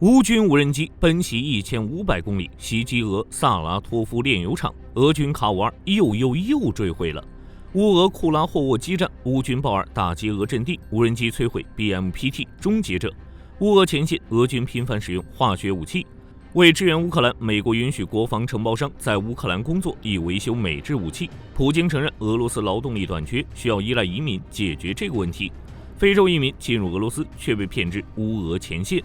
乌军无人机奔袭1500公里，袭击俄萨拉托夫炼油厂，俄军卡五二又坠毁了。乌俄库拉霍沃激战，乌军豹二打击俄阵地，无人机摧毁 BMPT 终结者。乌俄前线，俄军频繁使用化学武器。为支援乌克兰，美国允许国防承包商在乌克兰工作，以维修美制武器。普京承认俄罗斯劳动力短缺，需要依赖移民解决这个问题。非洲移民进入俄罗斯，却被骗至乌俄前线。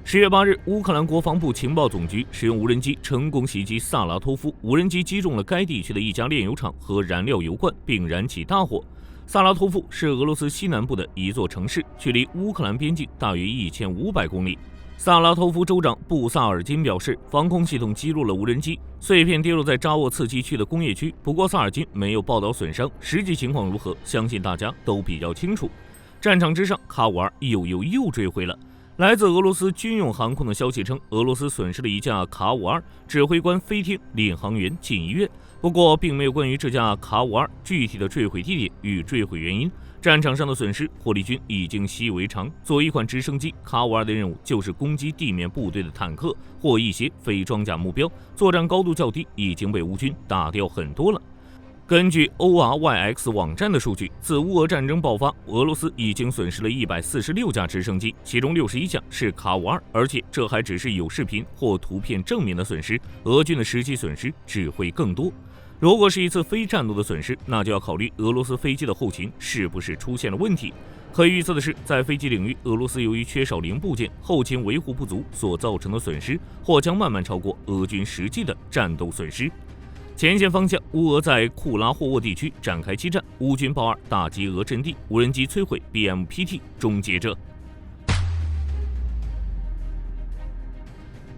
10月8日，乌克兰国防部情报总局使用无人机成功袭击萨拉托夫，无人机击中了该地区的一家炼油厂和燃料油罐，并燃起大火。萨拉托夫是俄罗斯西南部的一座城市，距离乌克兰边境大约1500公里。萨拉托夫州长布萨尔金表示，防空系统击落了无人机，碎片跌落在扎沃茨基区的工业区。不过萨尔金没有报道损伤，实际情况如何，相信大家都比较清楚。战场之上，卡五二又坠毁了。来自俄罗斯军用航空的消息称，俄罗斯损失了一架卡五二，指挥官飞天，领航员进医院。不过，并没有关于这架卡五二具体的坠毁地点与坠毁原因。战场上的损失，火力军已经习以为常。作为一款直升机，卡五二的任务就是攻击地面部队的坦克或一些非装甲目标，作战高度较低，已经被乌军打掉很多了。根据 ORYX 网站的数据，自乌俄战争爆发，俄罗斯已经损失了146架直升机，其中61架是卡五二，而且这还只是有视频或图片证明的损失，俄军的实际损失只会更多。如果是一次非战斗的损失，那就要考虑俄罗斯飞机的后勤是不是出现了问题。可以预测的是，在飞机领域，俄罗斯由于缺少零部件、后勤维护不足所造成的损失，或将慢慢超过俄军实际的战斗损失。前线方向，乌俄在库拉霍沃地区展开激战，乌军豹二打击俄阵地，无人机摧毁 BMPT 终结者。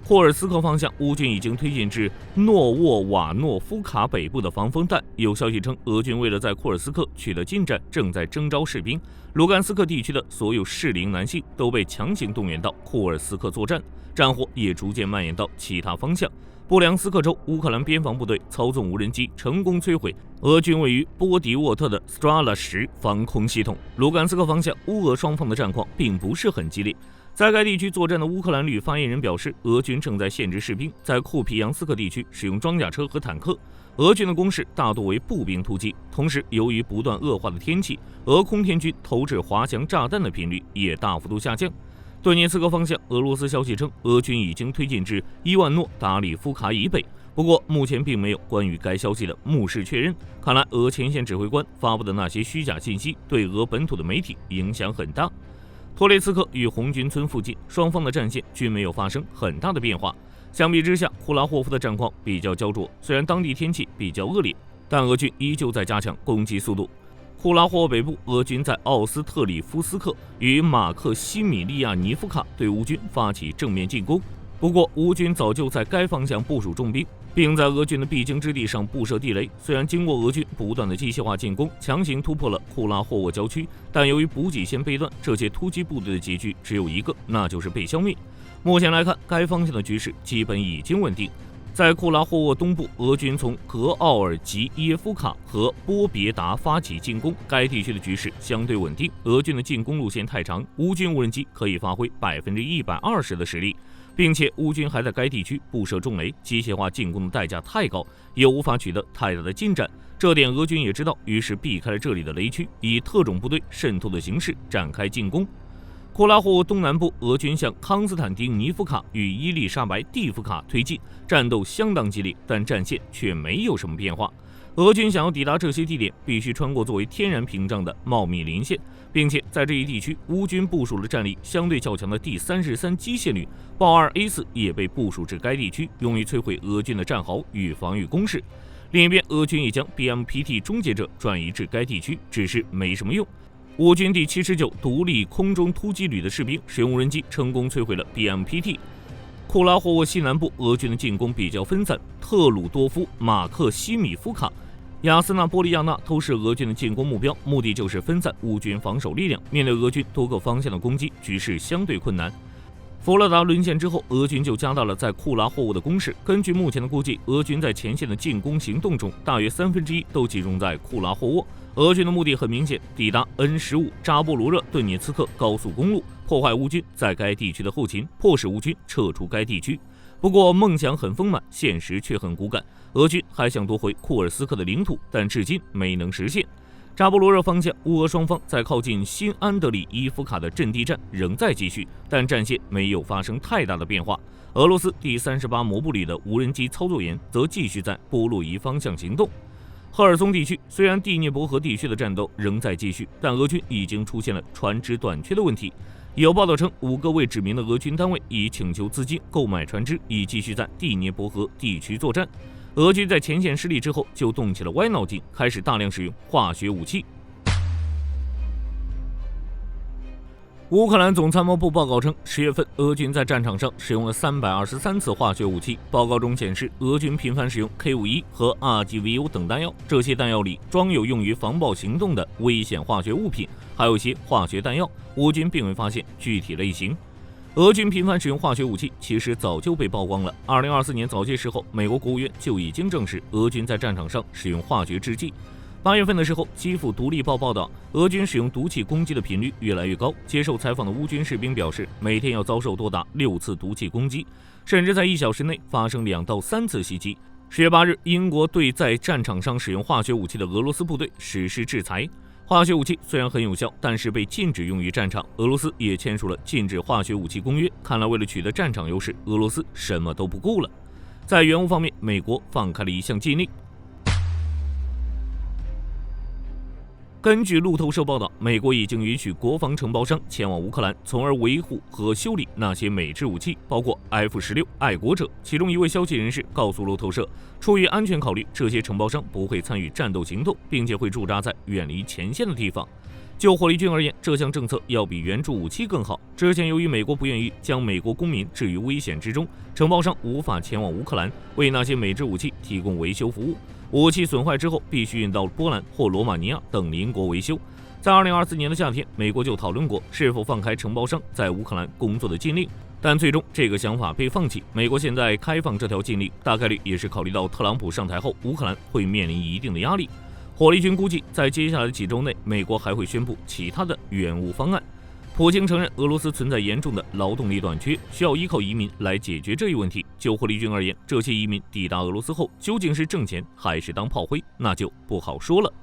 霍尔斯克方向，乌军已经推进至诺沃瓦诺夫卡北部的防风带。有消息称，俄军为了在库尔斯克取得进展，正在征召士兵。卢甘斯克地区的所有适龄男性都被强行动员到库尔斯克作战，战火也逐渐蔓延到其他方向。布良斯克州乌克兰边防部队操纵无人机成功摧毁俄军位于波迪沃特的 Strala 10防空系统。卢甘斯克方向，乌俄双方的战况并不是很激烈。在该地区作战的乌克兰旅发言人表示，俄军正在限制士兵在库皮扬斯克地区使用装甲车和坦克，俄军的攻势大多为步兵突击。同时，由于不断恶化的天气，俄空天军投掷滑翔炸弹的频率也大幅度下降。顿涅茨克方向，俄罗斯消息称，俄军已经推进至伊万诺达里夫卡以北，不过目前并没有关于该消息的目视确认。看来，俄前线指挥官发布的那些虚假信息对俄本土的媒体影响很大。托列茨克与红军村附近，双方的战线均没有发生很大的变化。相比之下，库拉霍夫的战况比较焦灼，虽然当地天气比较恶劣，但俄军依旧在加强攻击速度。库拉霍沃北部，俄军在奥斯特里夫斯克与马克西米利亚尼夫卡对乌军发起正面进攻。不过，乌军早就在该方向部署重兵，并在俄军的必经之地上布设地雷。虽然经过俄军不断的机械化进攻，强行突破了库拉霍沃郊区，但由于补给线被断，这些突击部队的结局只有一个，那就是被消灭。目前来看，该方向的局势基本已经稳定。在库拉霍沃东部，俄军从格奥尔吉耶夫卡和波别达发起进攻，该地区的局势相对稳定。俄军的进攻路线太长，乌军无人机可以发挥120%的实力，并且乌军还在该地区布设重雷，机械化进攻的代价太高，也无法取得太大的进展。这点俄军也知道，于是避开了这里的雷区，以特种部队渗透的形式展开进攻。库拉霍沃东南部，俄军向康斯坦丁尼夫卡与伊丽莎白蒂夫卡推进，战斗相当激烈，但战线却没有什么变化。俄军想要抵达这些地点，必须穿过作为天然屏障的茂密林线，并且在这一地区，乌军部署了战力相对较强的第33机械旅，豹二 A4也被部署至该地区，用于摧毁俄军的战壕与防御工事。另一边，俄军也将 BMPT 终结者转移至该地区，只是没什么用。乌军第79独立空中突击旅的士兵使用无人机成功摧毁了 BMPT。库拉霍沃西南部，俄军的进攻比较分散，特鲁多夫、马克西米夫卡、亚斯纳波利亚纳都是俄军的进攻目标，目的就是分散乌军防守力量。面对俄军多个方向的攻击，局势相对困难。佛罗达沦陷之后，俄军就加大了在库拉货物的攻势。根据目前的估计，俄军在前线的进攻行动中，大约1/3都集中在库拉货沃。俄军的目的很明显，抵达 N15 扎波罗热顿涅茨克高速公路，破坏乌军在该地区的后勤，迫使乌军撤出该地区。不过梦想很丰满，现实却很骨感。俄军还想夺回库尔斯克的领土，但至今没能实现。扎波罗热方向，乌俄双方在靠近新安德里伊夫卡的阵地战仍在继续，但战线没有发生太大的变化。俄罗斯第38摩步旅的无人机操作员则继续在波洛伊方向行动。赫尔松地区虽然第聂伯河地区的战斗仍在继续，但俄军已经出现了船只短缺的问题。有报道称，5个未指明的俄军单位已请求资金购买船只，以继续在第聂伯河地区作战。俄军在前线失利之后，就动起了歪脑筋，开始大量使用化学武器。乌克兰总参谋部报告称，10月份俄军在战场上使用了323次化学武器。报告中显示，俄军频繁使用 K51 和 RGVO 等弹药，这些弹药里装有用于防暴行动的危险化学物品，还有一些化学弹药，乌军并未发现具体类型。俄军频繁使用化学武器，其实早就被曝光了。2024年早些时候，美国国务院就已经证实俄军在战场上使用化学制剂。8月份的时候，基辅独立报报道，俄军使用毒气攻击的频率越来越高。接受采访的乌军士兵表示，每天要遭受多达6次毒气攻击，甚至在1小时内发生2到3次袭击。10月8日，英国对在战场上使用化学武器的俄罗斯部队实施制裁。化学武器虽然很有效，但是被禁止用于战场。俄罗斯也签署了禁止化学武器公约。看来为了取得战场优势，俄罗斯什么都不顾了。在援乌方面，美国放开了一项禁令。根据路透社报道，美国已经允许国防承包商前往乌克兰，从而维护和修理那些美制武器，包括 F-16爱国者。其中一位消息人士告诉路透社，出于安全考虑，这些承包商不会参与战斗行动，并且会驻扎在远离前线的地方。就火力军而言，这项政策要比援助武器更好。之前由于美国不愿意将美国公民置于危险之中，承包商无法前往乌克兰为那些美制武器提供维修服务。武器损坏之后，必须运到波兰或罗马尼亚等邻国维修。在2024年的夏天，美国就讨论过是否放开承包商在乌克兰工作的禁令，但最终这个想法被放弃。美国现在开放这条禁令，大概率也是考虑到特朗普上台后，乌克兰会面临一定的压力。火力军估计，在接下来的几周内，美国还会宣布其他的援乌方案。普京承认俄罗斯存在严重的劳动力短缺，需要依靠移民来解决这一问题。就火力军而言，这些移民抵达俄罗斯后，究竟是挣钱还是当炮灰，那就不好说了。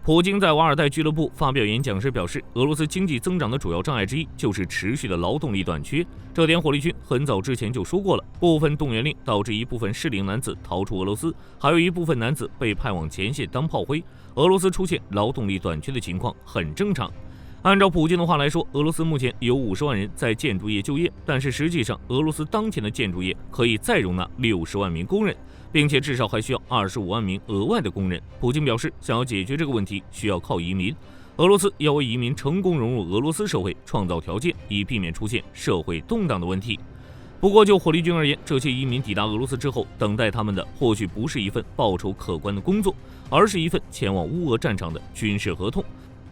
普京在瓦尔代俱乐部发表演讲时表示，俄罗斯经济增长的主要障碍之一就是持续的劳动力短缺。这点火力军很早之前就说过了。部分动员令导致一部分适龄男子逃出俄罗斯，还有一部分男子被派往前线当炮灰。俄罗斯出现劳动力短缺的情况很正常。按照普京的话来说，俄罗斯目前有50万人在建筑业就业，但是实际上，俄罗斯当前的建筑业可以再容纳60万名工人，并且至少还需要25万名额外的工人。普京表示，想要解决这个问题，需要靠移民。俄罗斯要为移民成功融入俄罗斯社会创造条件，以避免出现社会动荡的问题。不过，就火力军而言，这些移民抵达俄罗斯之后，等待他们的或许不是一份报酬可观的工作，而是一份前往乌俄战场的军事合同。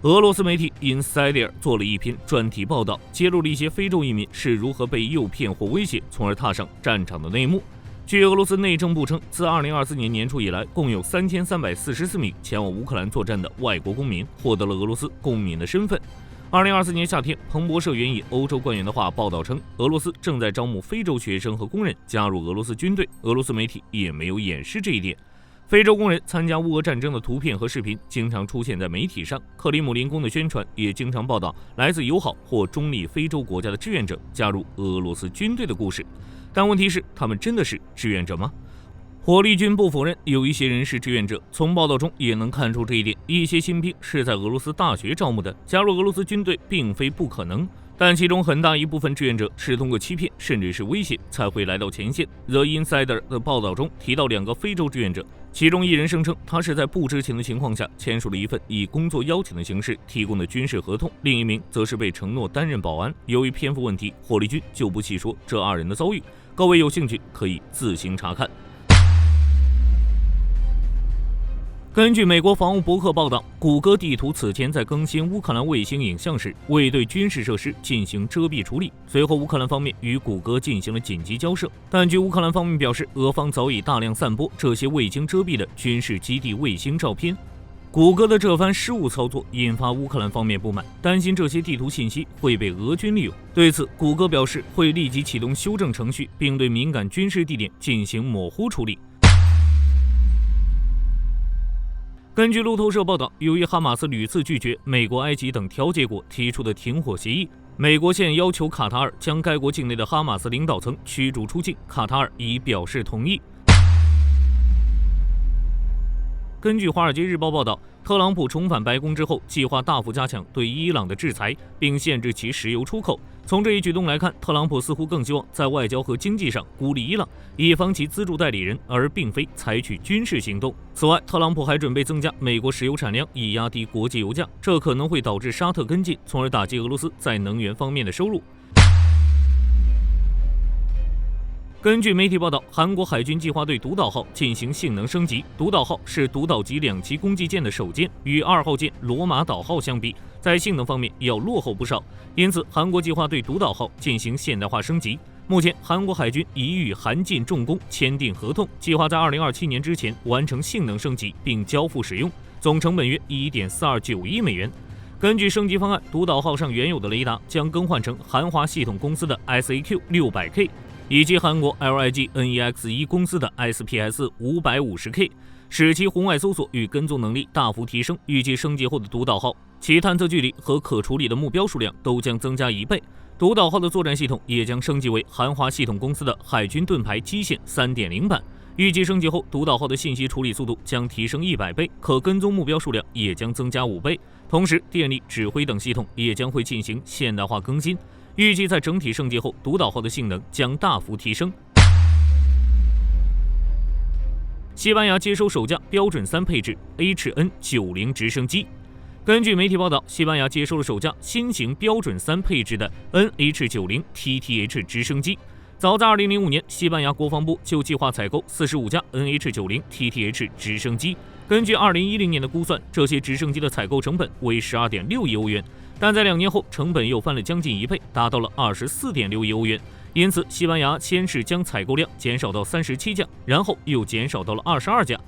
俄罗斯媒体 Insider 做了一篇专题报道，揭露了一些非洲移民是如何被诱骗或威胁，从而踏上战场的内幕。据俄罗斯内政部称，自2024年年初以来，共有3344名前往乌克兰作战的外国公民获得了俄罗斯公民的身份。2024年夏天，彭博社援引欧洲官员的话报道称，俄罗斯正在招募非洲学生和工人加入俄罗斯军队。俄罗斯媒体也没有掩饰这一点。非洲工人参加乌俄战争的图片和视频经常出现在媒体上，克里姆林宫的宣传也经常报道来自友好或中立非洲国家的志愿者加入俄罗斯军队的故事。但问题是，他们真的是志愿者吗？火力军不否认有一些人是志愿者，从报道中也能看出这一点。一些新兵是在俄罗斯大学招募的，加入俄罗斯军队并非不可能，但其中很大一部分志愿者是通过欺骗甚至是威胁才会来到前线。The Insider 的报道中提到2个非洲志愿者，其中一人声称他是在不知情的情况下签署了一份以工作邀请的形式提供的军事合同，另一名则是被承诺担任保安。由于篇幅问题，火力军就不细说这2人的遭遇，各位有兴趣可以自行查看。根据美国防务博客报道，谷歌地图此前在更新乌克兰卫星影像时，未对军事设施进行遮蔽处理。随后，乌克兰方面与谷歌进行了紧急交涉，但据乌克兰方面表示，俄方早已大量散播这些未经遮蔽的军事基地卫星照片。谷歌的这番失误操作引发乌克兰方面不满，担心这些地图信息会被俄军利用。对此，谷歌表示会立即启动修正程序，并对敏感军事地点进行模糊处理。根据路透社报道，由于哈马斯屡次拒绝美国、埃及等调解国提出的停火协议，美国现要求卡塔尔将该国境内的哈马斯领导层驱逐出境，卡塔尔已表示同意。根据《华尔街日报》报道，特朗普重返白宫之后，计划大幅加强对伊朗的制裁，并限制其石油出口。从这一举动来看，特朗普似乎更希望在外交和经济上孤立伊朗，以防其资助代理人，而并非采取军事行动。此外，特朗普还准备增加美国石油产量，以压低国际油价，这可能会导致沙特跟进，从而打击俄罗斯在能源方面的收入。根据媒体报道，韩国海军计划对独岛号进行性能升级。独岛号是独岛级2栖攻击舰的首舰，与2号舰罗马岛号相比，在性能方面要落后不少。因此，韩国计划对独岛号进行现代化升级。目前，韩国海军已与韩进重工签订合同，计划在2027年之前完成性能升级并交付使用，总成本约1.429亿美元。根据升级方案，独岛号上原有的雷达将更换成韩华系统公司的 SAQ600K。以及韩国 LIG NEX1 公司的 SPS 550K， 使其红外搜索与跟踪能力大幅提升。预计升级后的独岛号，其探测距离和可处理的目标数量都将增加1倍。独岛号的作战系统也将升级为韩华系统公司的海军盾牌基线 3.0 版。预计升级后，独岛号的信息处理速度将提升100倍，可跟踪目标数量也将增加5倍。同时，电力、指挥等系统也将会进行现代化更新。预计在整体升级后，独岛号的性能将大幅提升。西班牙接收首架标准3配置 HN90 直升机。根据媒体报道，西班牙接收了首架新型标准3配置的 NH90 TTH 直升机。早在2005年，西班牙国防部就计划采购45架 NH90 TTH 直升机。根据2010年的估算，这些直升机的采购成本为12.6亿欧元。但在2年后，成本又翻了将近1倍，达到了24.6亿欧元。因此，西班牙先是将采购量减少到37架，然后又减少到了22架。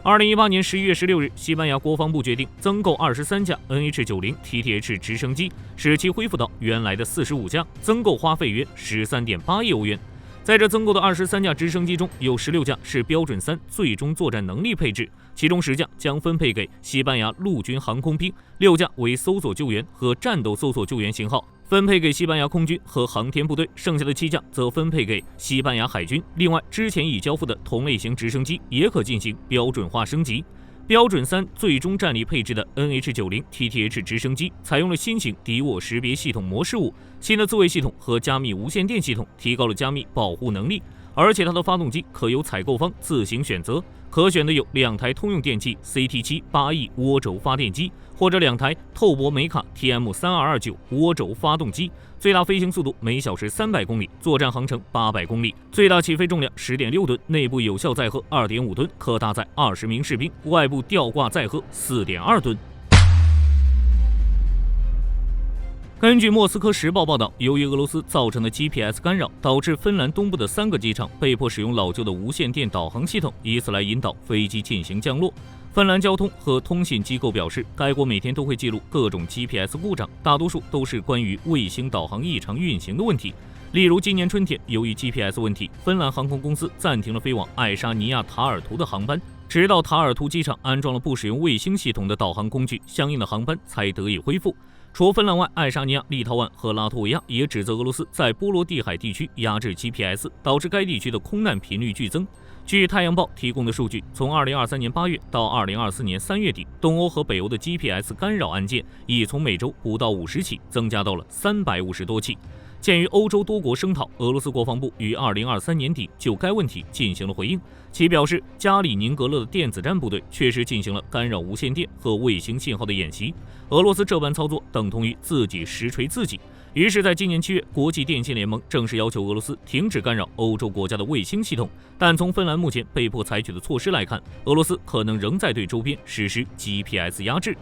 2018年11月16日，西班牙国防部决定增购23架 NH90 TTH 直升机，使其恢复到原来的45架，增购花费约13.8亿欧元。在这增购的23架直升机中，有16架是标准3最终作战能力配置，其中10架将分配给西班牙陆军航空兵，6架为搜索救援和战斗搜索救援型号，分配给西班牙空军和航天部队，剩下的7架则分配给西班牙海军。另外，之前已交付的同类型直升机也可进行标准化升级。标准3最终战力配置的 NH90 TTH 直升机采用了新型敌我识别系统模式5，新的自卫系统和加密无线电系统提高了加密保护能力，而且它的发动机可由采购方自行选择，可选的有2台通用电气 CT7 8E 涡轴发电机，或者2台透博美卡 TM3229 涡轴发动机，最大飞行速度每小时300公里，作战航程800公里，最大起飞重量10.6吨，内部有效载荷2.5吨，可搭载20名士兵，外部吊挂载荷4.2吨。根据莫斯科时报报道，由于俄罗斯造成的 GPS 干扰，导致芬兰东部的3个机场被迫使用老旧的无线电导航系统，以此来引导飞机进行降落。芬兰交通和通信机构表示，该国每天都会记录各种 GPS 故障，大多数都是关于卫星导航异常运行的问题。例如，今年春天，由于 GPS 问题，芬兰航空公司暂停了飞往爱沙尼亚塔尔图的航班，直到塔尔图机场安装了不使用卫星系统的导航工具，相应的航班才得以恢复。除芬兰外，爱沙尼亚、立陶宛和拉脱维亚也指责俄罗斯在波罗的海地区压制 GPS， 导致该地区的空难频率剧增。据《太阳报》提供的数据，从2023年8月到2024年3月底，东欧和北欧的 GPS 干扰案件已从每周不到50起增加到了350多起。鉴于欧洲多国声讨，俄罗斯国防部于2023年底就该问题进行了回应，其表示加里宁格勒的电子战部队确实进行了干扰无线电和卫星信号的演习，俄罗斯这般操作等同于自己实锤自己。于是，在今年7月，国际电信联盟正式要求俄罗斯停止干扰欧洲国家的卫星系统。但从芬兰目前被迫采取的措施来看，俄罗斯可能仍在对周边实施 GPS 压制。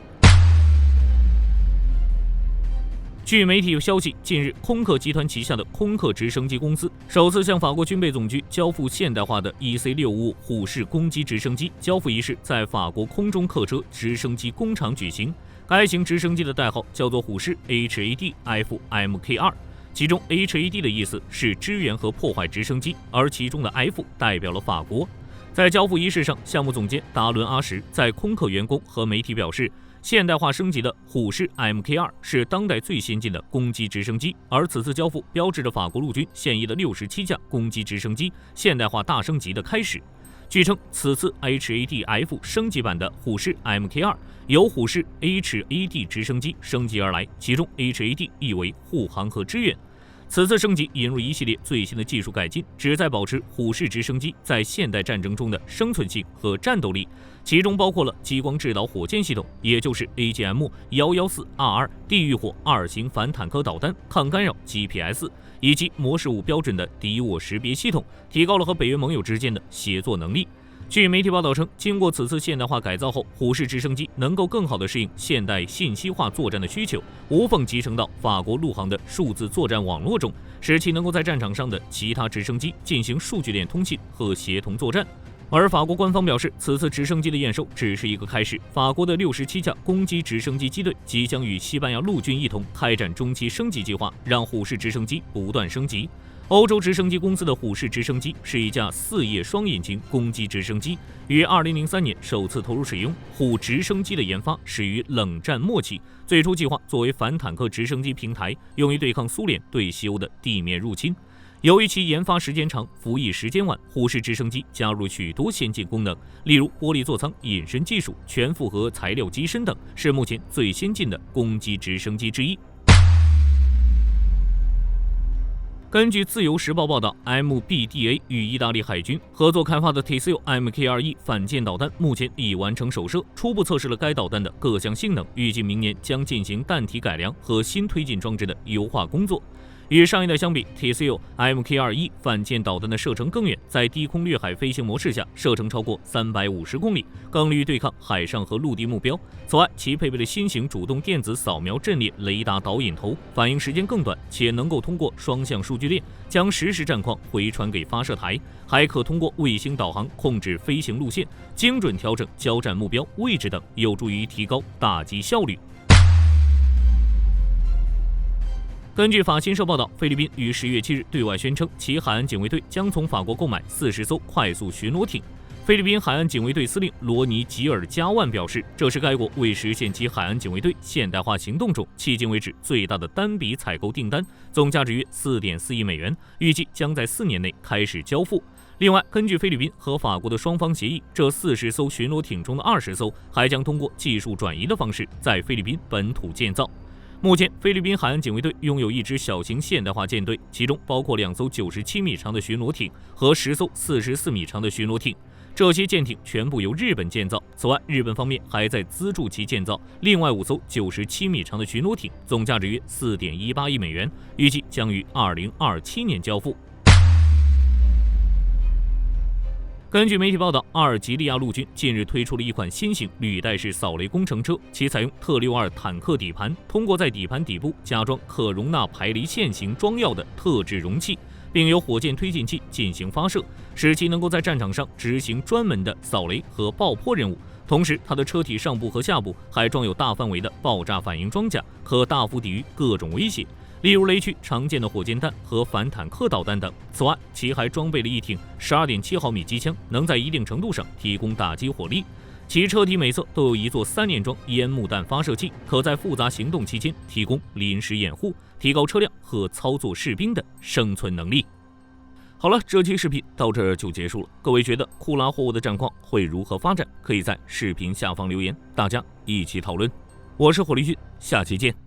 据媒体有消息，近日空客集团旗下的空客直升机公司首次向法国军备总局交付现代化的 EC-655虎式攻击直升机。交付仪式在法国空中客车直升机工厂举行。该型直升机的代号叫做虎式 HAD-F-MK2， 其中 HAD 的意思是支援和破坏直升机，而其中的 F 代表了法国。在交付仪式上，项目总监达伦·阿什在空客员工和媒体表示，现代化升级的虎式 MK2 是当代最先进的攻击直升机，而此次交付标志着法国陆军现役的67架攻击直升机现代化大升级的开始。据称，此次 HAD-F 升级版的虎式 MK2 由虎式 HAD 直升机升级而来，其中 HAD 意为护航和支援。此次升级引入一系列最新的技术改进，旨在保持虎式直升机在现代战争中的生存性和战斗力，其中包括了激光制导火箭系统，也就是 AGM-114RR 地狱火2型反坦克导弹、抗干扰 GPS， 以及模式5标准的敌我识别系统，提高了和北约盟友之间的协作能力。据媒体报道称，经过此次现代化改造后，虎式直升机能够更好地适应现代信息化作战的需求，无缝集成到法国陆航的数字作战网络中，使其能够在战场上的其他直升机进行数据链通信和协同作战。而法国官方表示，此次直升机的验收只是一个开始，法国的67架攻击直升机机队即将与西班牙陆军一同开展中期升级计划，让虎式直升机不断升级。欧洲直升机公司的虎式直升机是一架4叶双引擎攻击直升机，于2003年首次投入使用。虎直升机的研发始于冷战末期，最初计划作为反坦克直升机平台，用于对抗苏联对西欧的地面入侵。由于其研发时间长、服役时间晚，虎式直升机加入许多先进功能，例如玻璃座舱、隐身技术、全复合材料机身等，是目前最先进的攻击直升机之一。根据自由时报报道 ，MBDA 与意大利海军合作开发的 TESIL MK21 反舰导弹目前已完成首射，初步测试了该导弹的各项性能，预计明年将进行弹体改良和新推进装置的优化工作。与上一代相比 ，TESIL MK21 反舰导弹的射程更远，在低空掠海飞行模式下，射程超过350公里，更利于对抗海上和陆地目标。此外，其配备了新型主动电子扫描阵列雷达导引头，反应时间更短，且能够通过双向数据链将实时战况回传给发射台，还可通过卫星导航控制飞行路线，精准调整交战目标位置等，有助于提高打击效率。根据法新社报道，菲律宾于10月7日对外宣称，其海岸警卫队将从法国购买40艘快速巡逻艇。菲律宾海岸警卫队司令罗尼·吉尔加万表示，这是该国为实现其海岸警卫队现代化行动中迄今为止最大的单笔采购订单，总价值约4.4亿美元，预计将在4年内开始交付。另外，根据菲律宾和法国的双方协议，这40艘巡逻艇中的20艘还将通过技术转移的方式在菲律宾本土建造。目前，菲律宾海岸警卫队拥有一支小型现代化舰队，其中包括2艘97米长的巡逻艇和10艘44米长的巡逻艇。这些舰艇全部由日本建造。此外，日本方面还在资助其建造另外5艘97米长的巡逻艇，总价值约4.18亿美元，预计将于2027年交付。根据媒体报道，阿尔及利亚陆军近日推出了一款新型履带式扫雷工程车，其采用特62坦克底盘，通过在底盘底部加装可容纳排雷线型装药的特制容器，并由火箭推进器进行发射，使其能够在战场上执行专门的扫雷和爆破任务。同时，它的车体上部和下部还装有大范围的爆炸反应装甲，可大幅抵御各种威胁，例如雷区常见的火箭弹和反坦克导弹等。此外，其还装备了一挺12.7毫米机枪，能在一定程度上提供打击火力。其车体每侧都有一座3连装烟幕弹发射器，可在复杂行动期间提供临时掩护，提高车辆和操作士兵的生存能力。好了，这期视频到这儿就结束了。各位觉得库拉货物的战况会如何发展？可以在视频下方留言，大家一起讨论。我是火力军，下期见。